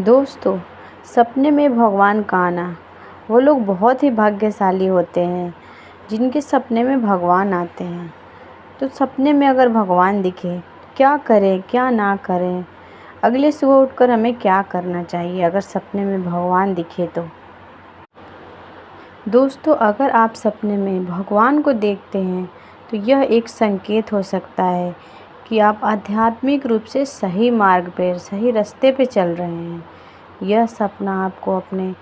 दोस्तों, सपने में भगवान का आना। वो लोग बहुत ही भाग्यशाली होते हैं जिनके सपने में भगवान आते हैं। तो सपने में अगर भगवान दिखे, क्या करें क्या ना करें, अगले सुबह उठकर हमें क्या करना चाहिए अगर सपने में भगवान दिखे तो। दोस्तों, अगर आप सपने में भगवान को देखते हैं तो यह एक संकेत हो सकता है कि आप आध्यात्मिक रूप से सही मार्ग पर, सही रास्ते पे चल रहे हैं। यह सपना आपको अपने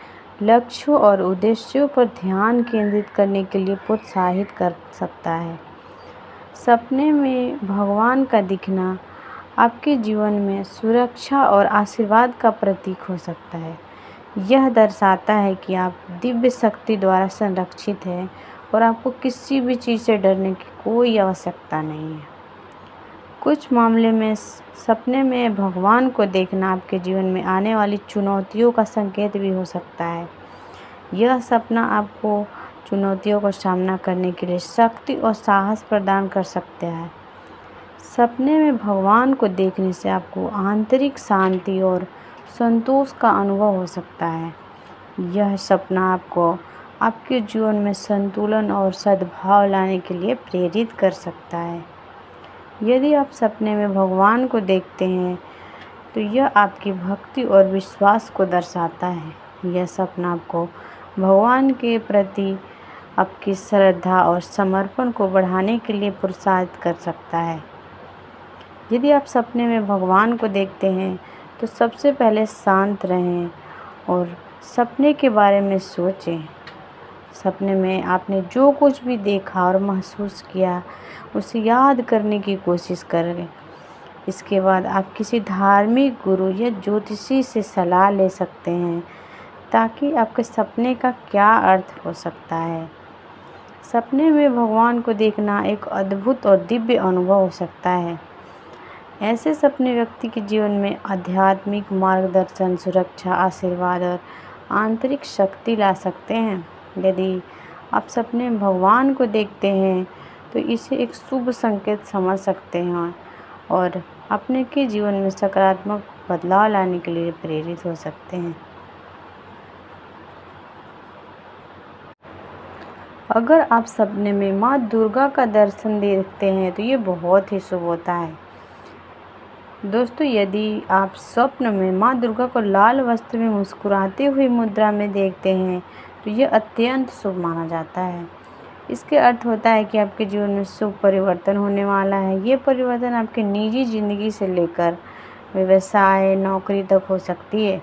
लक्ष्यों और उद्देश्यों पर ध्यान केंद्रित करने के लिए प्रोत्साहित कर सकता है। सपने में भगवान का दिखना आपके जीवन में सुरक्षा और आशीर्वाद का प्रतीक हो सकता है। यह दर्शाता है कि आप दिव्य शक्ति द्वारा संरक्षित हैं और आपको किसी भी चीज़ से डरने की कोई आवश्यकता नहीं है। कुछ मामले में सपने में भगवान को देखना आपके जीवन में आने वाली चुनौतियों का संकेत भी हो सकता है। यह सपना आपको चुनौतियों का सामना करने के लिए शक्ति और साहस प्रदान कर सकता है। सपने में भगवान को देखने से आपको आंतरिक शांति और संतोष का अनुभव हो सकता है। यह सपना आपको आपके जीवन में संतुलन और सद्भाव लाने के लिए प्रेरित कर सकता है। यदि आप सपने में भगवान को देखते हैं तो यह आपकी भक्ति और विश्वास को दर्शाता है। यह सपना आपको भगवान के प्रति आपकी श्रद्धा और समर्पण को बढ़ाने के लिए प्रोत्साहित कर सकता है। यदि आप सपने में भगवान को देखते हैं तो सबसे पहले शांत रहें और सपने के बारे में सोचें। सपने में आपने जो कुछ भी देखा और महसूस किया उसे याद करने की कोशिश करें। इसके बाद आप किसी धार्मिक गुरु या ज्योतिषी से सलाह ले सकते हैं ताकि आपके सपने का क्या अर्थ हो सकता है। सपने में भगवान को देखना एक अद्भुत और दिव्य अनुभव हो सकता है। ऐसे सपने व्यक्ति के जीवन में आध्यात्मिक मार्गदर्शन, सुरक्षा, आशीर्वाद और आंतरिक शक्ति ला सकते हैं। यदि आप सपने में भगवान को देखते हैं तो इसे एक शुभ संकेत समझ सकते हैं और अपने के जीवन में सकारात्मक बदलाव लाने के लिए प्रेरित हो सकते हैं। अगर आप सपने में माँ दुर्गा का दर्शन देखते हैं तो ये बहुत ही शुभ होता है। दोस्तों, यदि आप स्वप्न में माँ दुर्गा को लाल वस्त्र में मुस्कुराते हुए मुद्रा में देखते हैं तो ये अत्यंत शुभ माना जाता है। इसके अर्थ होता है कि आपके जीवन में शुभ परिवर्तन होने वाला है। ये परिवर्तन आपकी निजी ज़िंदगी से लेकर व्यवसाय, नौकरी तक हो सकती है।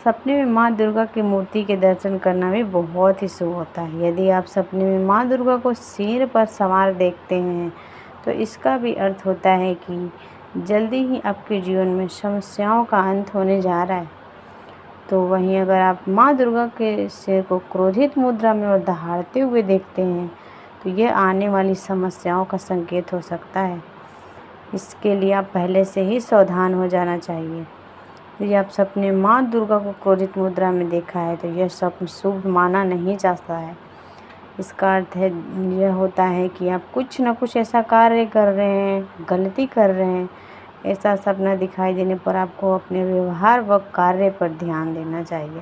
सपने में माँ दुर्गा की मूर्ति के दर्शन करना भी बहुत ही शुभ होता है। यदि आप सपने में माँ दुर्गा को सिर पर सवार देखते हैं तो इसका भी अर्थ होता है कि जल्दी ही आपके जीवन में समस्याओं का अंत होने जा रहा है। तो वहीं अगर आप माँ दुर्गा के सिर को क्रोधित मुद्रा में और दहाड़ते हुए देखते हैं तो यह आने वाली समस्याओं का संकेत हो सकता है। इसके लिए आप पहले से ही सावधान हो जाना चाहिए। यदि आप सपने माँ दुर्गा को क्रोधित मुद्रा में देखा है तो यह स्वप्न शुभ माना नहीं जाता है। इसका अर्थ है यह होता है कि आप कुछ न कुछ ऐसा कार्य कर रहे हैं, गलती कर रहे हैं। ऐसा सपना दिखाई देने पर आपको अपने व्यवहार व कार्य पर ध्यान देना चाहिए।